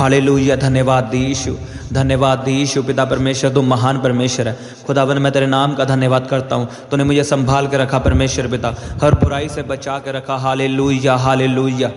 Hallelujah. धन्यवाद यीशु, धन्यवाद यीशु। पिता परमेश्वर तू महान परमेश्वर है। खुदावन मैं तेरे नाम का धन्यवाद करता हूँ, तूने मुझे संभाल के रखा परमेश्वर पिता, हर बुराई से बचा के रखा। Hallelujah hallelujah.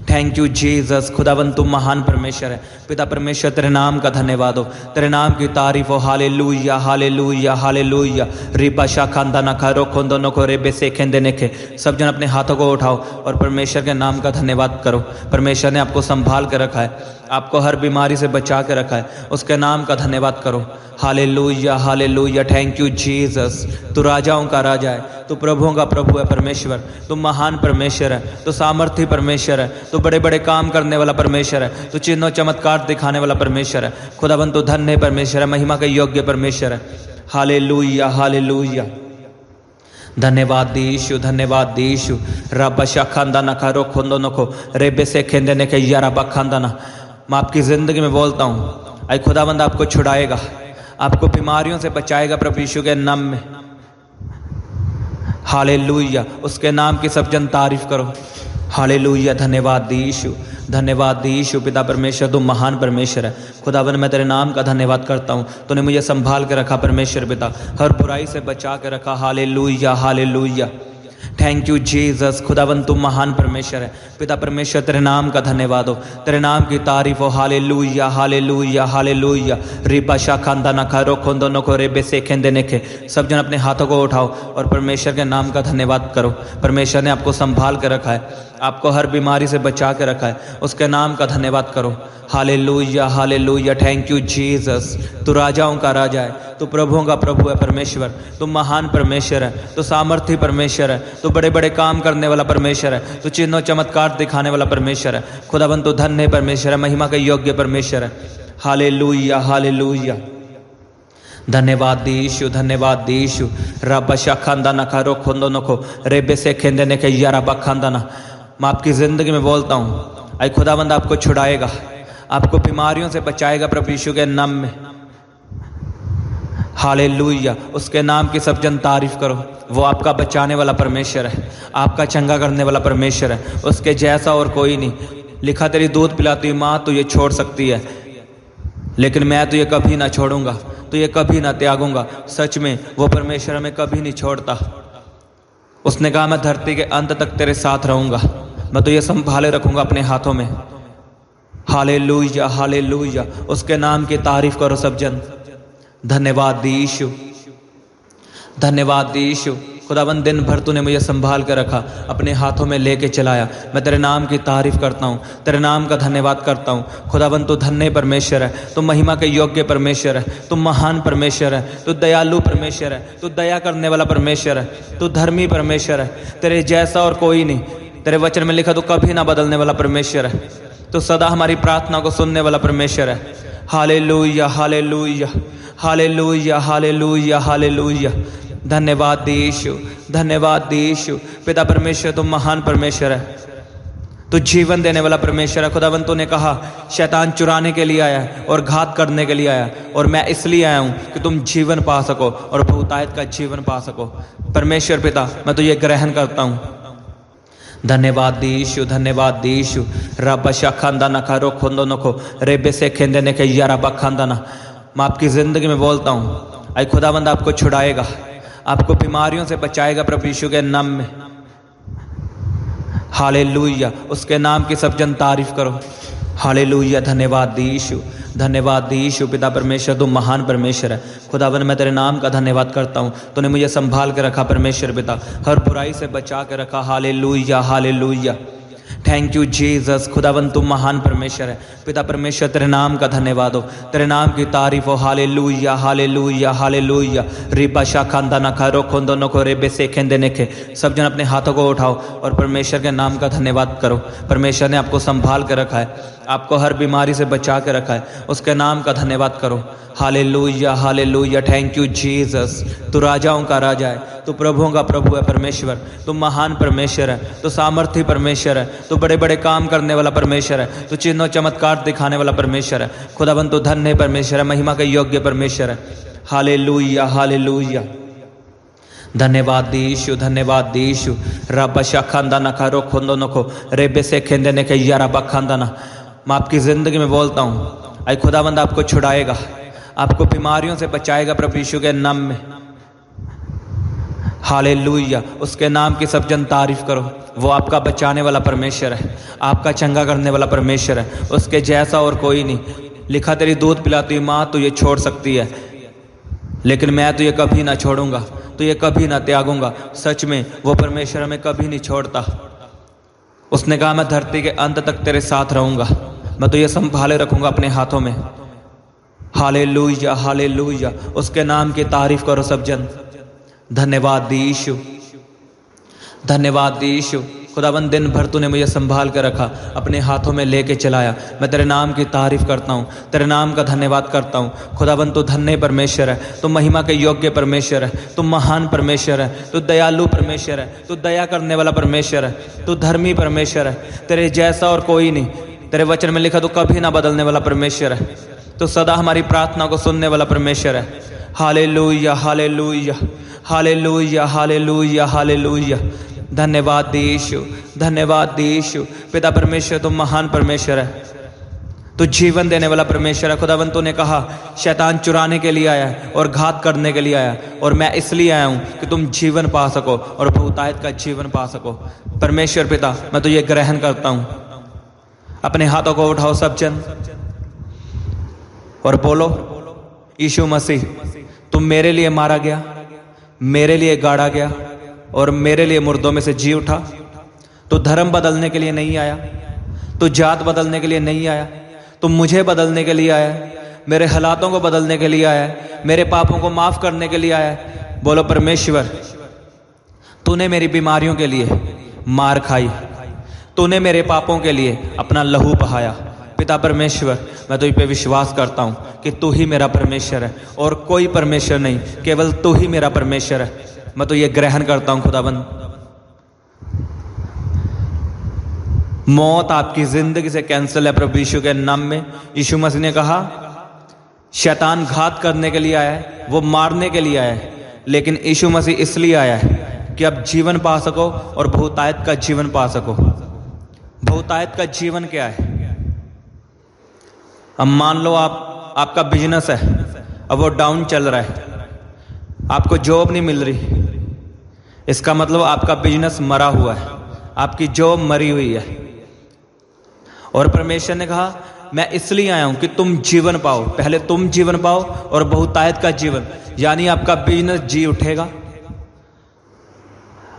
Thank you Jesus. खुदावन तुम महान परमेश्वर है। पिता परमेश्वर तेरे नाम का धन्यवाद हो, तेरे नाम की तारीफ हो। Hallelujah hallelujah hallelujah. रिबा शाखांदा नखा रोखोंदो नखो रेबे सेखेंदे नेखे। सब जन अपने हाथों को उठाओ और परमेश्वर के नाम का धन्यवाद करो। परमेश्वर ने आपको संभाल के रखा है, आपको हर बीमारी से बचा के रखा है, उसके नाम का धन्यवाद करो। Hallelujah hallelujah. Thank you Jesus. तू राजाओं का राजा है, तू प्रभुओं का प्रभु है परमेश्वर। तू महान परमेश्वर है, तू सामर्थी परमेश्वर है, तू बड़े बड़े काम करने वाला परमेश्वर है, तू चिन्ह चमत्कार दिखाने वाला परमेश्वर है। खुदावन तू धन्य परमेश्वर है, महिमा के योग्य परमेश्वर है। Hallelujah hallelujah. धन्यवाद यीशु, धन्यवाद यीशु। रब शाखांदा नखा रोखोंदो नखो रेबे से खेंदे नेखे यारा बखांदा ना। मैं आपकी जिंदगी में बोलता हूँ, आई खुदावंद आपको छुड़ाएगा, आपको बीमारियों से बचाएगा प्रभु यीशु के नाम में। हालेलुया। उसके नाम की सब जन तारीफ करो। हालेलुया। धन्यवाद यीशु, धन्यवाद यीशु। पिता परमेश्वर तू महान परमेश्वर है। खुदावन मैं तेरे नाम का धन्यवाद करता हूँ, तूने मुझे संभाल के रखा परमेश्वर पिता, हर बुराई से बचा के रखा। Hallelujah hallelujah. Thank you Jesus. खुदावन तुम महान परमेश्वर है। पिता परमेश्वर तेरे नाम का धन्यवाद हो, तेरे नाम की तारीफ हो। Hallelujah hallelujah hallelujah. रिबा शाखांदा नखा रोखोंदो नखो रेबे सेखेंदे नेखे। सब जन अपने हाथों को उठाओ और परमेश्वर के नाम का धन्यवाद करो। परमेश्वर ने आपको संभाल के रखा है, आपको हर बीमारी से बचा के रखा है, उसके नाम का धन्यवाद करो। Hallelujah hallelujah. Thank you Jesus. तू राजाओं का राजा है, तू प्रभुओं का प्रभु है परमेश्वर। तू महान परमेश्वर है, तू सामर्थी परमेश्वर है, तू बड़े बड़े काम करने वाला परमेश्वर है, तू चिन्ह चमत्कार दिखाने वाला परमेश्वर है। खुदावन तू धन्य परमेश्वर है, महिमा के योग्य परमेश्वर है। Hallelujah hallelujah. धन्यवाद यीशु, धन्यवाद यीशु। रब शाखांदा नखा रोखोंदो नखो रेबे से खेंदे नेखे यारा बखांदा ना। मैं आपकी जिंदगी में बोलता हूँ, आई खुदावंद आपको छुड़ाएगा, आपको बीमारियों से बचाएगा प्रभु यीशु के नाम में। हालेलुया। उसके नाम की सब जन तारीफ करो। वो आपका बचाने वाला परमेश्वर है, आपका चंगा करने वाला परमेश्वर है, उसके जैसा और कोई नहीं। लिखा तेरी दूध पिलाती माँ तुझे छोड़ सकती है, लेकिन मैं तुझे कभी ना छोड़ूंगा, तुझे कभी ना त्यागूंगा। सच में वो परमेश्वर हमें कभी नहीं छोड़ता। उसने कहा मैं धरती के अंत तक तेरे साथ रहूंगा, मैं तुझे संभाले रखूंगा अपने हाथों में। Hallelujah hallelujah. उसके नाम की तारीफ करो सब जन। धन्यवाद यीशु, धन्यवाद यीशु। खुदावन दिन भर तूने मुझे संभाल कर रखा, अपने हाथों में लेके चलाया। मैं तेरे नाम की तारीफ करता हूँ, तेरे नाम का धन्यवाद करता हूँ। खुदावन तू धन्य परमेश्वर है, तू महिमा के योग्य परमेश्वर है, तू महान परमेश्वर है, तू दयालु परमेश्वर है, तू दया करने वाला परमेश्वर है, तू धर्मी परमेश्वर है। तेरे जैसा और कोई नहीं। तेरे वचन में लिखा तू कभी ना बदलने वाला परमेश्वर है, तो सदा हमारी प्रार्थना को सुनने वाला परमेश्वर है। Hallelujah hallelujah hallelujah hallelujah hallelujah. धन्यवाद यीशु, धन्यवाद यीशु। पिता परमेश्वर तुम महान परमेश्वर है, तू जीवन देने वाला परमेश्वर है। खुदावन तूने कहा शैतान चुराने के लिए आया है और घात करने के लिए आया है, और मैं इसलिए आया हूँ कि तुम जीवन पा सको और बहुतायत का जीवन पा सको। परमेश्वर पिता मैं तुझे ग्रहण करता हूँ। धन्यवाद यीशु, धन्यवाद यीशु। रब शाखांदा नखा रोखोंदो नखो रेबे से खेंदे नेखे यारा बखांदा ना। मैं आपकी जिंदगी में बोलता हूँ, आई खुदावंद आपको छुड़ाएगा, आपको बीमारियों से बचाएगा प्रभु यीशु के नाम में। हालेलुया। उसके नाम की सब जन तारीफ करो। हालेलुया। धन्यवाद यीशु, धन्यवाद यीशु। पिता परमेश्वर तू महान परमेश्वर है। खुदावन मैं तेरे नाम का धन्यवाद करता हूँ, तूने मुझे संभाल के रखा परमेश्वर पिता, हर बुराई से बचा के रखा। Hallelujah hallelujah. Thank you Jesus. खुदावन तुम महान परमेश्वर है। पिता परमेश्वर तेरे नाम का धन्यवाद हो, तेरे नाम की तारीफ हो। Hallelujah hallelujah hallelujah. रिबा शाखांदा नखा रोखोंदो नखो रेबे सेखेंदे नेखे। सब जन अपने हाथों को उठाओ और परमेश्वर के नाम का धन्यवाद करो। परमेश्वर ने आपको संभाल के रखा है, आपको हर बीमारी से बचा के रखा है, उसके नाम का धन्यवाद करो। Hallelujah hallelujah. Thank you Jesus. तू राजाओं का राजा है, तू प्रभुओं का प्रभु है परमेश्वर। तू महान परमेश्वर है, तू सामर्थी परमेश्वर है, तू बड़े बड़े काम करने वाला परमेश्वर है, तू चिन्ह चमत्कार दिखाने वाला परमेश्वर है। खुदावन तू धन्य परमेश्वर है, महिमा के योग्य परमेश्वर है। Hallelujah hallelujah. धन्यवाद यीशु, धन्यवाद यीशु। रब शाखांदा नखा रोखोंदो नखो रेबे से खेंदे नेखे यारा बखांदा ना। मैं आपकी ज़िंदगी में बोलता हूँ, आई खुदाबंद आपको छुड़ाएगा, आपको बीमारियों से बचाएगा प्रभु यीशु के नाम में। हालेलुया। उसके नाम की सब जन तारीफ करो। वो आपका बचाने वाला परमेश्वर है, आपका चंगा करने वाला परमेश्वर है, उसके जैसा और कोई नहीं। लिखा तेरी दूध पिलाती हुई माँ तुझे छोड़ सकती है, लेकिन मैं तुझे कभी ना छोड़ूंगा, तुझे कभी ना त्यागूंगा। सच में वो परमेश्वर हमें कभी नहीं छोड़ता। उसने कहा मैं धरती के अंत तक तेरे साथ रहूंगा, मैं तुझे संभाले रखूंगा अपने हाथों में। Hallelujah hallelujah. उसके नाम की तारीफ करो सब जन। धन्यवाद दी यीशु, धन्यवाद दी यीशु। खुदाबंद दिन भर तूने मुझे संभाल कर रखा, अपने हाथों में लेके चलाया। मैं तेरे नाम की तारीफ करता हूँ, तेरे नाम का धन्यवाद करता हूँ। खुदाबंद तू धन्य परमेश्वर है, तू महिमा के योग्य परमेश्वर है, तू महान परमेश्वर है, तू दयालु परमेश्वर है, तू दया करने वाला परमेश्वर है, तू धर्मी परमेश्वर है। तेरे जैसा और कोई नहीं। तेरे वचन में लिखा तू कभी ना बदलने वाला परमेश्वर है, तू सदा हमारी प्रार्थना को सुनने वाला परमेश्वर है। Hallelujah hallelujah hallelujah hallelujah hallelujah. धन्यवाद दी यीशु, धन्यवाद दी यीशु। पिता परमेश्वर तुम महान परमेश्वर है, तू जीवन देने वाला परमेश्वर है। खुदावंत तूने कहा शैतान चुराने के लिए आया है और घात करने के लिए आया, और मैं इसलिए आया हूँ कि तुम जीवन पा सको और बहुतायत का जीवन पा सको। परमेश्वर पिता मैं तो ये ग्रहण करता हूँ। अपने हाथों को उठाओ सब जन और बोलो, यीशु मसीह तुम मेरे लिए मारा गया, मेरे लिए गाड़ा गया और मेरे लिए मुर्दों में से जी उठा। तू धर्म बदलने के लिए नहीं आया, तू जात बदलने के लिए नहीं आया, तू मुझे बदलने के लिए आया, मेरे हालातों को बदलने के लिए आया, मेरे पापों को माफ करने के लिए आया। बोलो परमेश्वर तूने मेरी बीमारियों के लिए मार खाई, तूने मेरे पापों के लिए अपना लहू बहाया। पिता परमेश्वर मैं तुझ पे विश्वास करता हूँ कि तू ही मेरा परमेश्वर है और कोई परमेश्वर नहीं, केवल तू ही मेरा परमेश्वर है। मैं तो ये ग्रहण करता हूँ खुदाबंद। मौत आपकी जिंदगी से कैंसिल है प्रभु यीशु के नाम में। यीशु मसीह ने कहा शैतान घात करने के लिए आया है, वो मारने के लिए आया है, लेकिन यीशु मसीह इसलिए आया है कि आप जीवन पा सको और बहुतायत का जीवन पा सको। बहुतायत का जीवन क्या है? अब मान लो आपका बिजनेस है, अब वो डाउन चल रहा है, आपको जॉब नहीं मिल रही, इसका मतलब आपका बिजनेस मरा हुआ है, आपकी जॉब मरी हुई है। और परमेश्वर ने कहा मैं इसलिए आया हूं कि तुम जीवन पाओ। पहले तुम जीवन पाओ और बहुतायत का जीवन, यानी आपका बिजनेस जी उठेगा।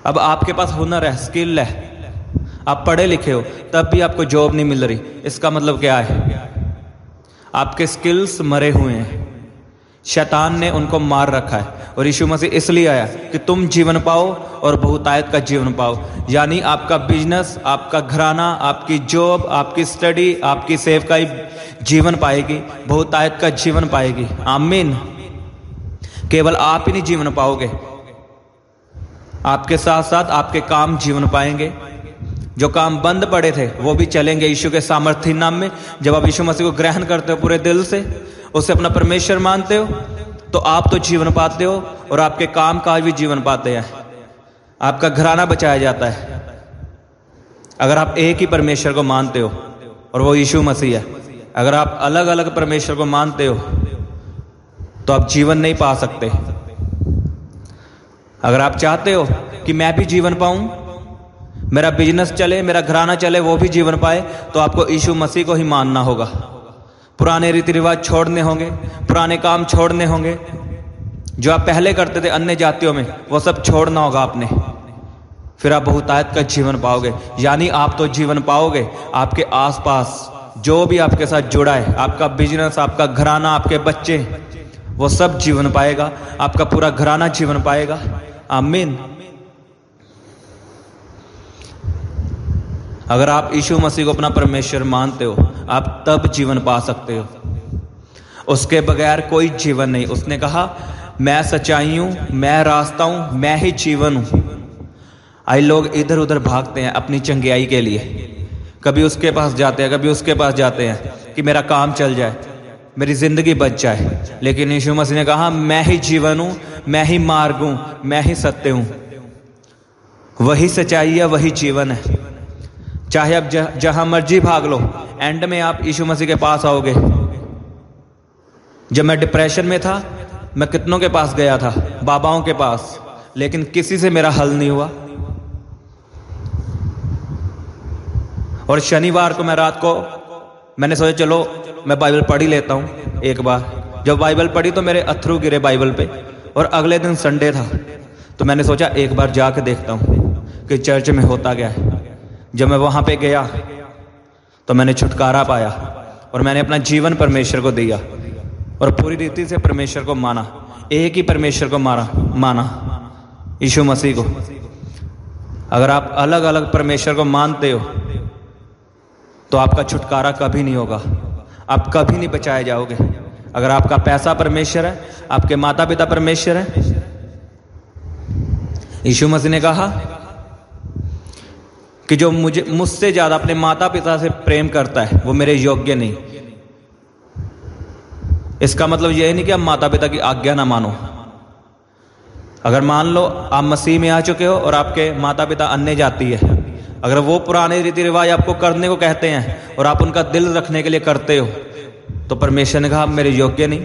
अब आपके पास हुनर है, स्किल है, आप पढ़े लिखे हो, तब भी आपको जॉब नहीं मिल रही, इसका मतलब क्या है? आपके स्किल्स मरे हुए हैं, शैतान ने उनको मार रखा है। और यीशु मसीह इसलिए आया कि तुम जीवन पाओ और बहुतायत का जीवन पाओ, यानी आपका बिजनेस, आपका घराना, आपकी जॉब, आपकी स्टडी, आपकी सेवकाई जीवन पाएगी, बहुतायत का जीवन पाएगी। आमीन। केवल आप ही नहीं जीवन पाओगे, आपके साथ साथ आपके काम जीवन पाएंगे। जो काम बंद पड़े थे वो भी चलेंगे यीशु के सामर्थ्य नाम में। जब आप यीशु मसीह को ग्रहण करते हो पूरे दिल से, उसे अपना परमेश्वर मानते हो, तो आप तो जीवन पाते हो और आपके काम काज भी जीवन पाते हैं। आपका घराना बचाया जाता है अगर आप एक ही परमेश्वर को मानते हो और वो यीशु मसीह है। अगर आप अलग अलग परमेश्वर को मानते हो तो आप जीवन नहीं पा सकते। अगर आप चाहते हो कि मैं भी जीवन पाऊं, मेरा बिजनेस चले, मेरा घराना चले, वो भी जीवन पाए, तो आपको यीशु मसीह को ही मानना होगा। पुराने रीति रिवाज छोड़ने होंगे, पुराने काम छोड़ने होंगे, जो आप पहले करते थे अन्य जातियों में, वो सब छोड़ना होगा आपने। फिर आप बहुतायत का जीवन पाओगे, यानी आप तो जीवन पाओगे, आपके आसपास जो भी आपके साथ जुड़ा है, आपका बिजनेस, आपका घराना, आपके बच्चे, वो सब जीवन पाएगा, आपका पूरा घराना जीवन पाएगा। आमीन। अगर आप यीशु मसीह को अपना परमेश्वर मानते हो, आप तब जीवन पा सकते हो, उसके बगैर कोई जीवन नहीं। उसने कहा मैं सच्चाई हूं, मैं रास्ता हूं, मैं ही जीवन हूं। आई लोग इधर उधर भागते हैं अपनी चंगियाई के लिए, कभी उसके पास जाते हैं, कभी उसके पास जाते हैं कि मेरा काम चल जाए, मेरी जिंदगी बच जाए। लेकिन यीशु मसीह ने कहा मैं ही जीवन हूं, मैं ही मार्ग हूं, मैं ही सत्य हूं, वही सच्चाई है, वही जीवन है। चाहे आप जहां मर्जी भाग लो, एंड में आप यीशु मसीह के पास आओगे। जब मैं डिप्रेशन में था, मैं कितनों के पास गया था, बाबाओं के पास, लेकिन किसी से मेरा हल नहीं हुआ। और शनिवार को मैं रात को मैंने सोचा चलो मैं बाइबल पढ़ ही लेता हूँ एक बार। जब बाइबल पढ़ी तो मेरे अथरू गिरे बाइबल पे, और अगले दिन संडे था तो मैंने सोचा एक बार जाके देखता हूँ कि चर्च में होता क्या है। जब मैं वहाँ पे गया तो मैंने छुटकारा पाया और मैंने अपना जीवन परमेश्वर को दिया और पूरी रीति से परमेश्वर को माना, एक ही परमेश्वर को माना, यीशु मसीह को। अगर आप अलग अलग परमेश्वर को मानते हो तो आपका छुटकारा कभी नहीं होगा, आप कभी नहीं बचाए जाओगे। अगर आपका पैसा परमेश्वर है, आपके माता पिता परमेश्वर है, यीशु मसीह ने कहा कि जो मुझसे ज्यादा अपने माता पिता से प्रेम करता है वो मेरे योग्य नहीं। इसका मतलब यह नहीं कि आप माता पिता की आज्ञा ना मानो। अगर मान लो आप मसीह में आ चुके हो और आपके माता पिता अन्य जाति है, अगर वो पुराने रीति रिवाज आपको करने को कहते हैं और आप उनका दिल रखने के लिए करते हो, तो परमेश्वर ने कहा आप मेरे योग्य नहीं।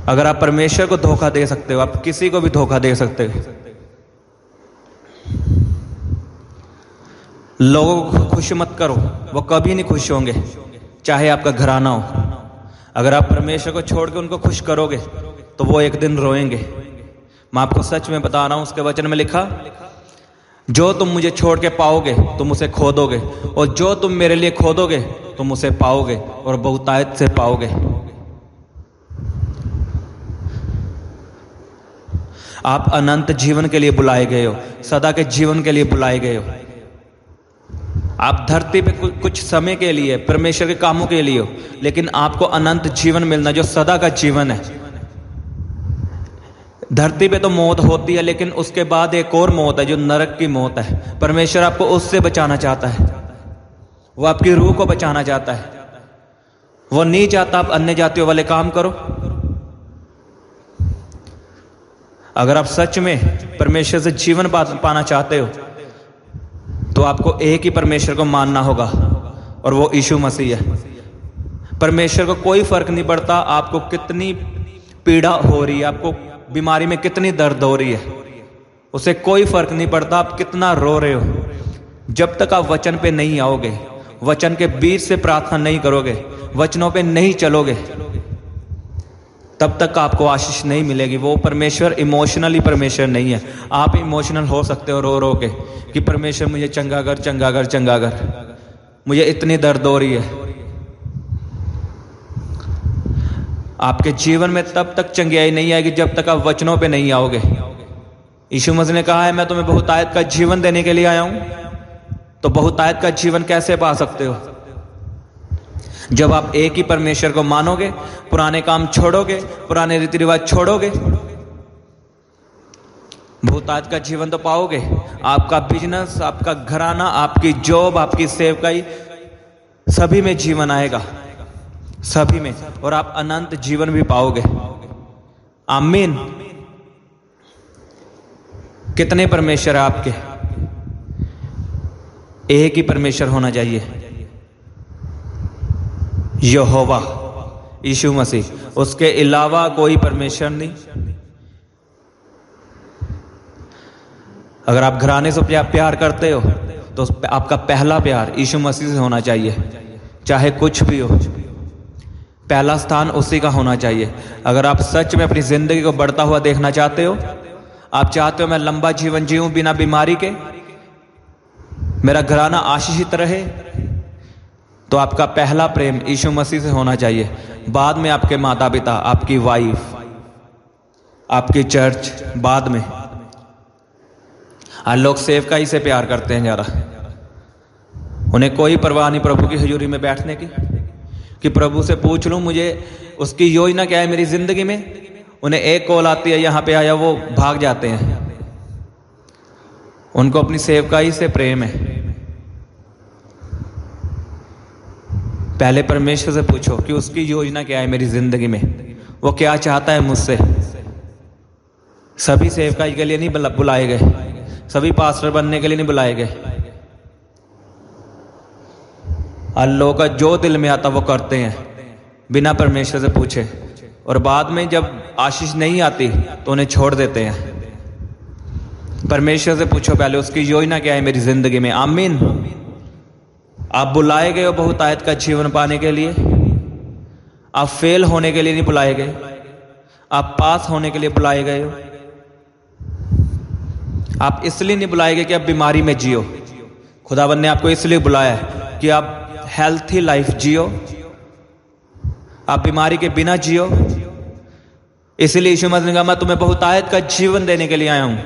अगर आप परमेश्वर को धोखा दे सकते हो, आप किसी को भी धोखा दे सकते हो। लोगों को खुश मत करो, वो कभी नहीं खुश होंगे, चाहे आपका घराना हो। अगर आप परमेश्वर को छोड़ के उनको खुश करोगे तो वो एक दिन रोएंगे। मैं आपको सच में बता रहा हूं, उसके वचन में लिखा, जो तुम मुझे छोड़ के पाओगे तुम उसे खोदोगे, और जो तुम मेरे लिए खोदोगे तुम उसे पाओगे और बहुतायत से पाओगे। आप अनंत जीवन के लिए बुलाए गए हो, सदा के जीवन के लिए बुलाए गए हो। आप धरती पे कुछ समय के लिए परमेश्वर के कामों के लिए हो, लेकिन आपको अनंत जीवन मिलना जो सदा का जीवन है। धरती पे तो मौत होती है, लेकिन उसके बाद एक और मौत है जो नरक की मौत है। परमेश्वर आपको उससे बचाना चाहता है, वो आपकी रूह को बचाना चाहता है। वो नहीं चाहता आप अन्य जातियों वाले काम करो। अगर आप सच में परमेश्वर से जीवन पाना चाहते हो तो आपको एक ही परमेश्वर को मानना होगा, और वो यीशु मसीह है। परमेश्वर को कोई फर्क नहीं पड़ता आपको कितनी पीड़ा हो रही है, आपको बीमारी में कितनी दर्द हो रही है, उसे कोई फर्क नहीं पड़ता आप कितना रो रहे हो। जब तक आप वचन पे नहीं आओगे, वचन के बीच से प्रार्थना नहीं करोगे, वचनों पे नहीं चलोगे, तब तक आपको आशीष नहीं मिलेगी। वो परमेश्वर इमोशनली परमेश्वर नहीं है। आप इमोशनल हो सकते हो रो रो के कि परमेश्वर मुझे चंगा कर, चंगा कर, चंगा कर, मुझे इतनी दर्द हो रही है। आपके जीवन में तब तक चंगियाई नहीं आएगी जब तक आप वचनों पे नहीं आओगे। यीशु मसीह ने कहा है मैं तुम्हें बहुतायत का जीवन देने के लिए आया हूं। तो बहुतायत का जीवन कैसे पा सकते हो? जब आप एक ही परमेश्वर को मानोगे, पुराने काम छोड़ोगे, पुराने रीति रिवाज छोड़ोगे, बहुतायत का जीवन तो पाओगे। आपका बिजनेस, आपका घराना, आपकी जॉब, आपकी सेवकाई, सभी में जीवन आएगा, सभी में, और आप अनंत जीवन भी पाओगे। आमीन। कितने परमेश्वर है आपके? एक ही परमेश्वर होना चाहिए, यहोवा, यीशु मसीह। उसके अलावा कोई परमेश्वर नहीं। अगर आप घराने से प्यार करते हो तो आपका पहला प्यार यीशु मसीह से होना चाहिए, चाहे कुछ भी हो, पहला स्थान उसी का होना चाहिए। अगर आप सच में अपनी जिंदगी को बढ़ता हुआ देखना चाहते हो, आप चाहते हो मैं लंबा जीवन जीऊं बिना बीमारी के, मेरा घराना आशीषित रहे, तो आपका पहला प्रेम यीशु मसीह से होना चाहिए। बाद में आपके माता पिता, आपकी वाइफ, आपकी चर्च, बाद में। आज लोग सेवकाई से प्यार करते हैं ज़्यादा, उन्हें कोई परवाह नहीं प्रभु की हजूरी में बैठने की, कि प्रभु से पूछ लूं मुझे उसकी योजना क्या है मेरी जिंदगी में। उन्हें एक कॉल आती है यहाँ पे आया, वो भाग जाते हैं। उनको अपनी सेवकाई से प्रेम है। पहले परमेश्वर से पूछो कि उसकी योजना क्या है मेरी जिंदगी में, वो क्या चाहता है मुझसे। सभी सेवकाई के लिए नहीं बुलाए गए, सभी पास्टर बनने के लिए नहीं बुलाए गए। अल्लाह का जो दिल में आता वो करते हैं बिना परमेश्वर से पूछे, और बाद में जब आशीष नहीं आती तो उन्हें छोड़ देते हैं। परमेश्वर से पूछो पहले उसकी योजना क्या है मेरी जिंदगी में। आमीन। आप बुलाए गए हो बहुतायत का जीवन पाने के लिए। आप फेल होने के लिए नहीं बुलाए गए, आप पास होने के लिए बुलाए गए हो। आप इसलिए नहीं बुलाए गए कि आप बीमारी में जियो। खुदावंद ने आपको इसलिए बुलाया है कि आप हेल्थी लाइफ जियो, आप बीमारी के बिना जियो। इसलिए यीशु मसीह ने कहा मैं तुम्हें बहुतायत का जीवन देने के लिए आया हूं।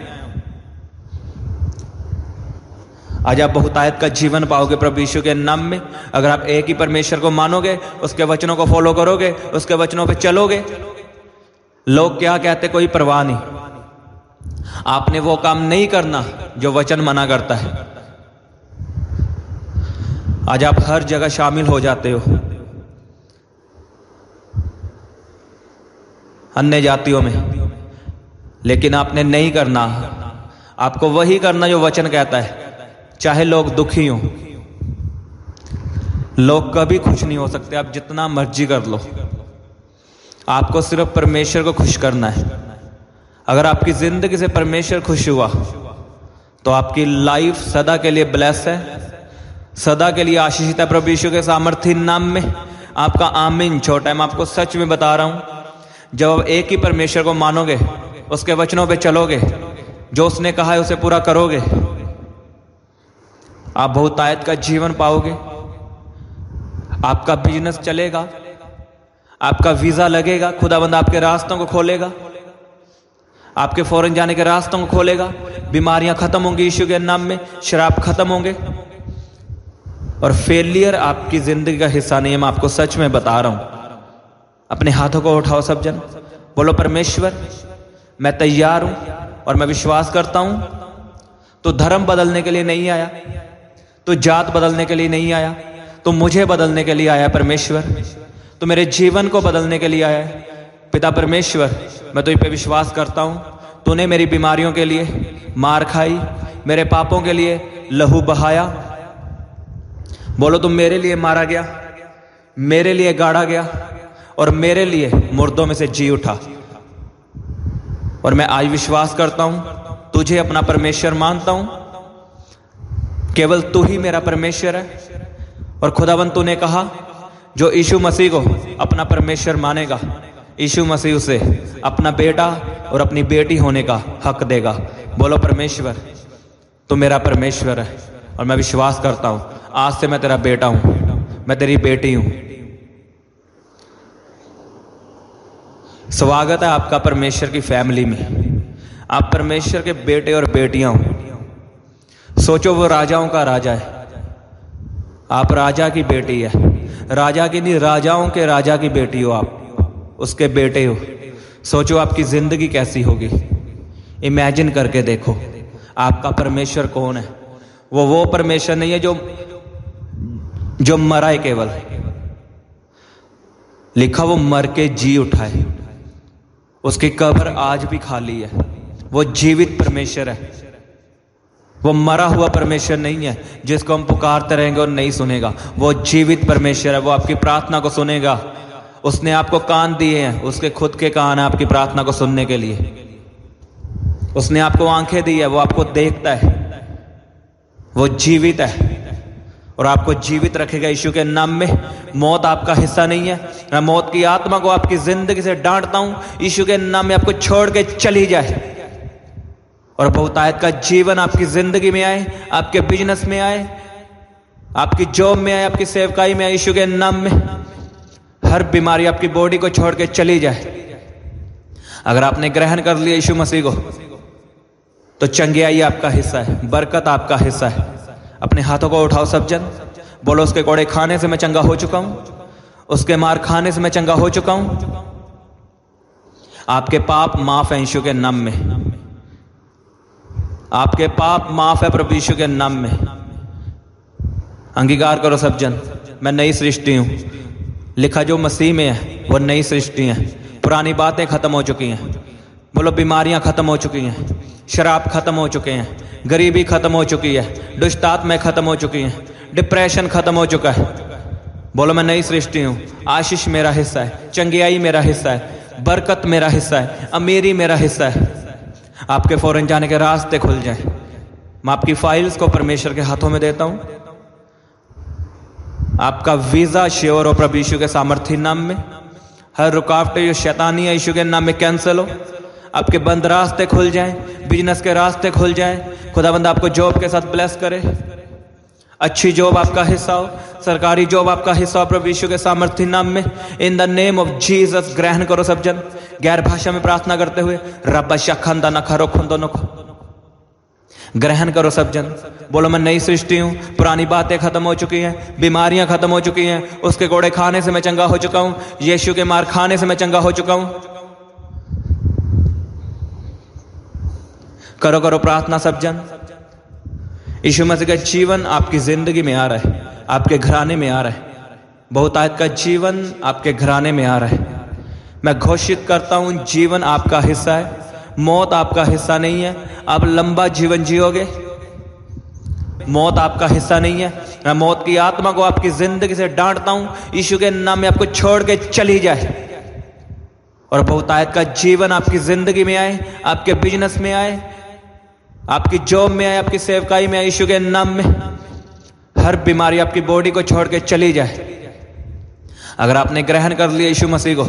आज आप बहुतायत का जीवन पाओगे प्रभु यीशु के नाम में, अगर आप एक ही परमेश्वर को मानोगे, उसके वचनों को फॉलो करोगे, उसके वचनों पे चलोगे। लोग क्या कहते कोई परवाह नहीं, आपने वो काम नहीं करना जो वचन मना करता है। आज आप हर जगह शामिल हो जाते हो, अन्य जातियों में, लेकिन आपने नहीं करना। आपको वही करना जो वचन कहता है, चाहे लोग दुखी हों। लोग कभी खुश नहीं हो सकते, आप जितना मर्जी कर लो। आपको सिर्फ परमेश्वर को खुश करना है। अगर आपकी जिंदगी से परमेश्वर खुश हुआ तो आपकी लाइफ सदा के लिए ब्लेस है, सदा के लिए आशीषित है प्रभु यीशु के सामर्थ्य नाम में। आपका आमीन छोटा है। मैं आपको सच में बता रहा हूं, जब आप एक ही परमेश्वर को मानोगे, उसके वचनों पे चलोगे, जो उसने कहा है उसे पूरा करोगे, आप बहुतायत का जीवन पाओगे। आपका बिजनेस चलेगा, आपका वीजा लगेगा, खुदाबंद आपके रास्तों को खोलेगा, आपके फॉरेन जाने के रास्तों को खोलेगा। बीमारियां खत्म होंगी यीशु के नाम में, शराब खत्म होंगे, और फेलियर आपकी जिंदगी का हिस्सा नहीं है। मैं आपको सच में बता रहा हूं। अपने हाथों को उठाओ सब जन, बोलो परमेश्वर मैं तैयार हूं और मैं विश्वास करता हूं तो धर्म बदलने के लिए नहीं आया, तो जात बदलने के लिए नहीं आया, तो मुझे बदलने के लिए आया परमेश्वर, तो मेरे जीवन को बदलने के लिए आया है। पिता परमेश्वर मैं तुझ पे विश्वास करता हूं, तूने मेरी बीमारियों के लिए मार खाई, मेरे पापों के लिए लहू बहाया। बोलो तुम मेरे लिए मारा गया, मेरे लिए गाड़ा गया, और मेरे लिए मुर्दों में से जी उठा। और मैं आज विश्वास करता हूं, तुझे अपना परमेश्वर मानता हूं, केवल तू ही मेरा परमेश्वर है। और खुदावंद तूने कहा जो यीशु मसीह को अपना परमेश्वर मानेगा, यीशु मसीह उसे अपना बेटा और अपनी बेटी होने का हक देगा। बोलो परमेश्वर तू मेरा परमेश्वर है, और मैं विश्वास करता हूं आज से मैं तेरा बेटा हूं, मैं तेरी बेटी हूं। स्वागत है आपका परमेश्वर की फैमिली में। आप परमेश्वर के बेटे और बेटियां हो। सोचो वो राजाओं का राजा है, आप राजा की बेटी है। राजा की नहीं, राजाओं के राजा की बेटी हो, आप उसके बेटे हो। सोचो आपकी जिंदगी कैसी होगी। इमेजिन करके देखो आपका परमेश्वर कौन है। वो परमेश्वर नहीं है जो मरा है, केवल लिखा वो मर के जी उठा है, उसकी कब्र आज भी खाली है। वो जीवित परमेश्वर है, वो मरा हुआ परमेश्वर नहीं है जिसको हम पुकारते रहेंगे और नहीं सुनेगा। वो जीवित परमेश्वर है, वो आपकी प्रार्थना को सुनेगा। उसने आपको कान दिए हैं, उसके खुद के कान है आपकी प्रार्थना को सुनने के लिए। उसने आपको आंखें दी है, वो आपको देखता है, वो जीवित है और आपको जीवित रखेगा यीशु के नाम में। मौत आपका हिस्सा नहीं है। मैं मौत की आत्मा को आपकी जिंदगी से डांटता हूं, यीशु के नाम में आपको छोड़ के चली जाए, और बहुतायत का जीवन आपकी जिंदगी में आए, आपके बिजनेस में आए, आपकी जॉब में आए, आपकी सेवकाई में आए, यीशु के नाम में। हर बीमारी आपकी बॉडी को छोड़ के चली जाए। अगर आपने ग्रहण कर लिया यीशु मसीह को तो चंगियाई आपका हिस्सा है, बरकत आपका हिस्सा है। अपने हाथों को उठाओ सब जन, बोलो उसके कोड़े खाने से मैं चंगा हो चुका हूं, उसके मार खाने से मैं चंगा हो चुका हूं। आपके पाप माफ है यीशु के नाम में, आपके पाप माफ है प्रभु यीशु के नाम में। अंगीकार करो सब जन, मैं नई सृष्टि हूं। लिखा जो मसीह में है वो नई सृष्टि है, पुरानी बातें खत्म हो चुकी हैं, बोलो बीमारियां खत्म हो चुकी हैं, शराब खत्म हो चुके हैं, गरीबी खत्म हो चुकी है, दुष्ट आत्माएं खत्म हो चुकी हैं, डिप्रेशन खत्म हो चुका है। बोलो मैं नई सृष्टि हूं, आशीष मेरा हिस्सा है, चंगियाई मेरा हिस्सा है, बरकत मेरा हिस्सा है, अमीरी मेरा हिस्सा है। आपके फौरन जाने के रास्ते खुल जाए। मैं आपकी फाइल्स को परमेश्वर के हाथों में देता हूं। आपका वीजा श्योर हो प्रभु यीशु के सामर्थी नाम में। हर रुकावटें जो शैतानी है यीशु के नाम में कैंसिल हो। आपके बंद रास्ते खुल जाएं, बिजनेस के रास्ते खुल जाएं। खुदाबंद आपको जॉब के साथ ब्लेस करे, अच्छी जॉब आपका हिस्सा हो, सरकारी जॉब आपका हिस्सा हो प्रभु यीशु के सामर्थी नाम में। In the name of Jesus ग्रहण करो सब जन, गैर भाषा में प्रार्थना करते हुए रब्बा शखंदा न खरो खुंदो न खो। ग्रहण करो सब जन। बोलो मैं नई सृष्टि हूं, पुरानी बातें खत्म हो चुकी हैं, बीमारियां खत्म हो चुकी हैं, उसके कोड़े खाने से मैं चंगा हो चुका हूं, यीशु के मार खाने से मैं चंगा हो चुका हूं। करो करो प्रार्थना सब जन। यीशु मसीह का जीवन आपकी जिंदगी में आ रहा है, आपके घराने में आ रहा है। बहुतायत का जीवन आपके घराने में आ रहा है। मैं घोषित करता हूं जीवन आपका हिस्सा है, मौत आपका हिस्सा नहीं है। आप लंबा जीवन जियोगे, मौत आपका हिस्सा नहीं है। मैं मौत की आत्मा को आपकी जिंदगी से डांटता हूं, यीशु के नाम में आपको छोड़ के चली जाए। और बहुतायत का जीवन आपकी जिंदगी में आए, आपके बिजनेस में आए, आपकी जॉब में आए, आपकी सेवकाई में आए, यीशु के नाम में। हर बीमारी आपकी बॉडी को छोड़ के चली जाए। अगर आपने ग्रहण कर लिया यीशु मसीह को,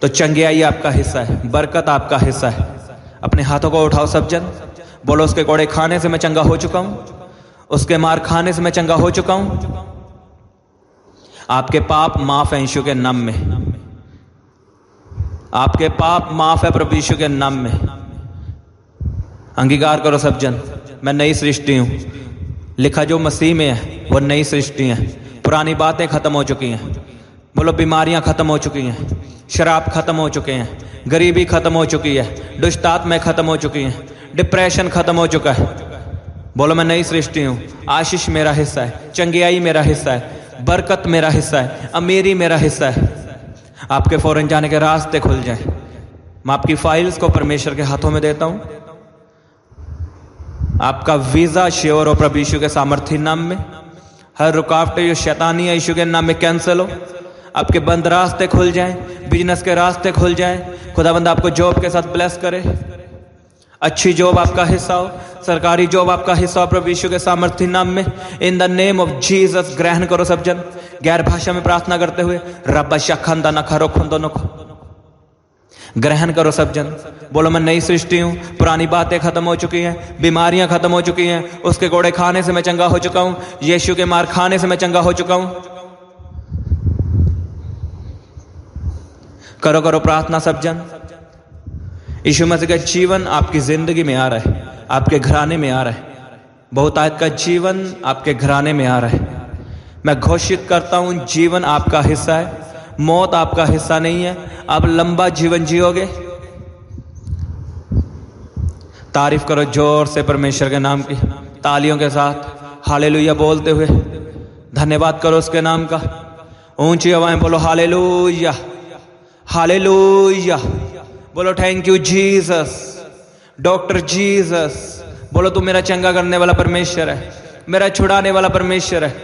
तो चंगियाई आपका हिस्सा है, बरकत आपका हिस्सा है। अपने हाथों को उठाओ सब जन। बोलो उसके कोड़े खाने से मैं चंगा हो चुका हूं, उसके मार खाने से मैं चंगा हो चुका हूं। आपके पाप माफ है यीशु के नाम में। आपके पाप माफ है प्रभु यीशु के नाम में। अंगीकार करो सब जन। मैं नई सृष्टि हूं, लिखा जो मसीह में है वो नई सृष्टि है। पुरानी बातें खत्म हो चुकी हैं। बोलो बीमारियां खत्म हो चुकी हैं, शराब खत्म हो चुके हैं, गरीबी खत्म हो चुकी है, दुष्ट आत्माएं खत्म हो चुकी हैं, डिप्रेशन खत्म हो चुका है। बोलो मैं नई सृष्टि हूं, आशीष मेरा हिस्सा है, चंगियाई मेरा हिस्सा है, बरकत मेरा हिस्सा है, अमीरी मेरा हिस्सा है। आपके फौरन जाने के रास्ते खुल जाएं। मैं आपकी फाइल्स को परमेश्वर के हाथों में देता हूं। आपका वीजा श्योर हो प्रभु यीशु के सामर्थी नाम में। हर रुकावटें जो शैतानी है यीशु के नाम में कैंसिल हो। आपके बंद रास्ते खुल जाएं, बिजनेस के रास्ते खुल जाएं। खुदाबंद आपको जॉब के साथ ब्लेस करे, अच्छी जॉब आपका हिस्सा हो, सरकारी जॉब आपका हिस्सा हो प्रभु यीशु के सामर्थी नाम में। In the name of Jesus ग्रहण करो सब जन, गैर भाषा में प्रार्थना करते हुए रब्बा शखंदा न खरो खुंदो न खो। ग्रहण करो सब जन। बोलो मैं नई सृष्टि हूं, पुरानी बातें खत्म हो चुकी हैं, बीमारियां खत्म हो चुकी हैं, उसके कोड़े खाने से मैं चंगा हो चुका हूं, यीशु के मार खाने से मैं चंगा हो चुका हूं। करो करो प्रार्थना सब जन। यीशु मसीह का जीवन आपकी जिंदगी में आ रहा है, आपके घराने में आ रहा है। बहुतायत का जीवन आपके घराने में आ रहा है। मैं घोषित करता हूं जीवन आपका हिस्सा है, मौत आपका हिस्सा नहीं है। आप लंबा जीवन जियोगे। तारीफ करो जोर से परमेश्वर के नाम की, तालियों के साथ हालेलुया बोलते हुए धन्यवाद करो उसके नाम का। ऊंची आवाज़ें बोलो हालेलुया, हालेलुया। बोलो thank you Jesus, doctor Jesus. बोलो तू मेरा चंगा करने वाला परमेश्वर है, मेरा छुड़ाने वाला परमेश्वर है।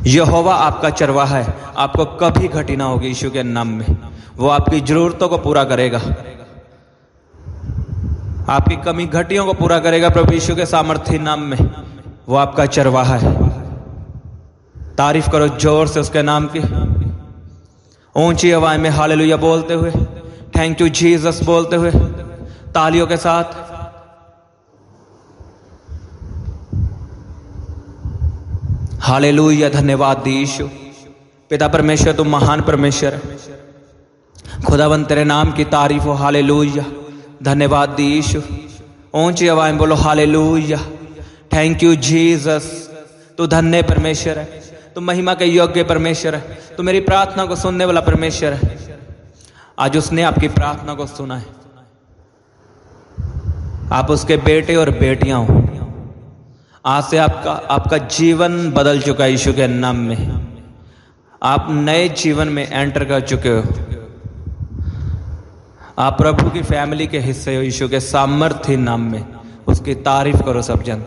यहोवा आपका चरवाहा है, आपको कभी घटी ना होगी यीशु के नाम में। वो आपकी जरूरतों को पूरा करेगा, आपकी कमी घटियों को पूरा करेगा प्रभु यीशु के सामर्थी नाम में। वो आपका चरवाहा है। तारीफ करो जोर से उसके नाम की, ऊंची आवाज में हालेलुया बोलते हुए, थैंक यू जीसस बोलते हुए, तालियों के साथ। हालेलुया, धन्यवाद यीशु। पिता परमेश्वर तुम महान परमेश्वर है, खुदावन तेरे नाम की तारीफ हो। हालेलुया, धन्यवाद यीशु। ऊंची आवाज में बोलो हालेलुया, थैंक यू जीसस। तू धन्य परमेश्वर है, तू महिमा के योग्य परमेश्वर है, तू मेरी प्रार्थना को सुनने वाला परमेश्वर है। आज उसने आपकी प्रार्थना को सुना है। आप उसके बेटे और बेटियां हो। आज से आपका जीवन बदल चुका है यीशु के नाम में। आप नए जीवन में एंटर कर चुके हो। आप प्रभु की फैमिली के हिस्से हो यीशु के सामर्थ्य नाम में। उसकी तारीफ करो सब जन।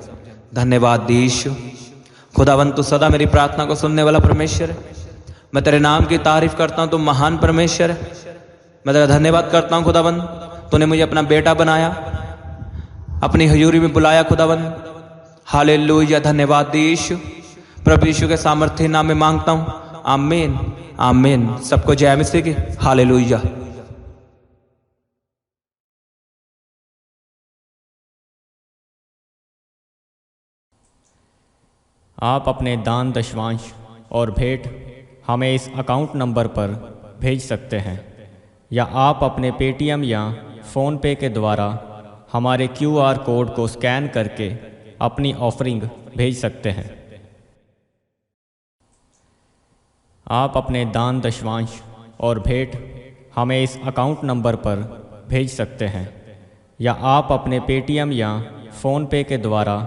धन्यवाद यीशु। खुदावन तू सदा मेरी प्रार्थना को सुनने वाला परमेश्वर है। मैं तेरे नाम की तारीफ करता हूँ, तू महान परमेश्वर है। मैं तेरा धन्यवाद करता हूँ खुदावन, तूने मुझे अपना बेटा बनाया, अपनी हजूरी में बुलाया खुदावन। हालेलुया, धन्यवाद यीशु। प्रभु यीशु के सामर्थ्य नाम में मांगता हूँ, आमीन आमीन। सबको जय मसीह की। हालेलुया। आप अपने दान दशवांश और भेंट हमें इस अकाउंट नंबर पर भेज सकते हैं, या आप अपने पेटीएम या फ़ोनपे के द्वारा हमारे QR कोड को स्कैन करके अपनी ऑफरिंग भेज सकते हैं। आप अपने दान दशवांश और भेंट हमें इस अकाउंट नंबर पर भेज सकते हैं, या आप अपने पेटीएम या फ़ोनपे के द्वारा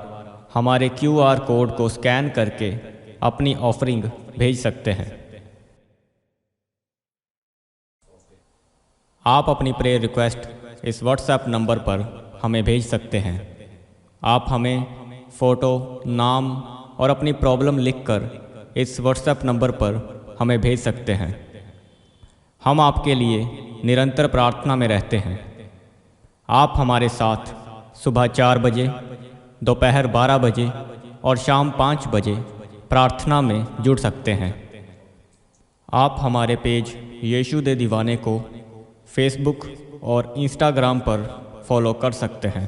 हमारे QR कोड को स्कैन करके अपनी ऑफरिंग भेज सकते हैं। आप अपनी प्रेयर रिक्वेस्ट इस व्हाट्सएप नंबर पर हमें भेज सकते हैं। आप हमें फ़ोटो, नाम और अपनी प्रॉब्लम लिखकर इस व्हाट्सएप नंबर पर हमें भेज सकते हैं। हम आपके लिए निरंतर प्रार्थना में रहते हैं। आप हमारे साथ सुबह 4 बजे, दोपहर 12 बजे और शाम 5 बजे प्रार्थना में जुड़ सकते हैं। आप हमारे पेज यीशु दे दीवाने को फेसबुक और इंस्टाग्राम पर फॉलो कर सकते हैं।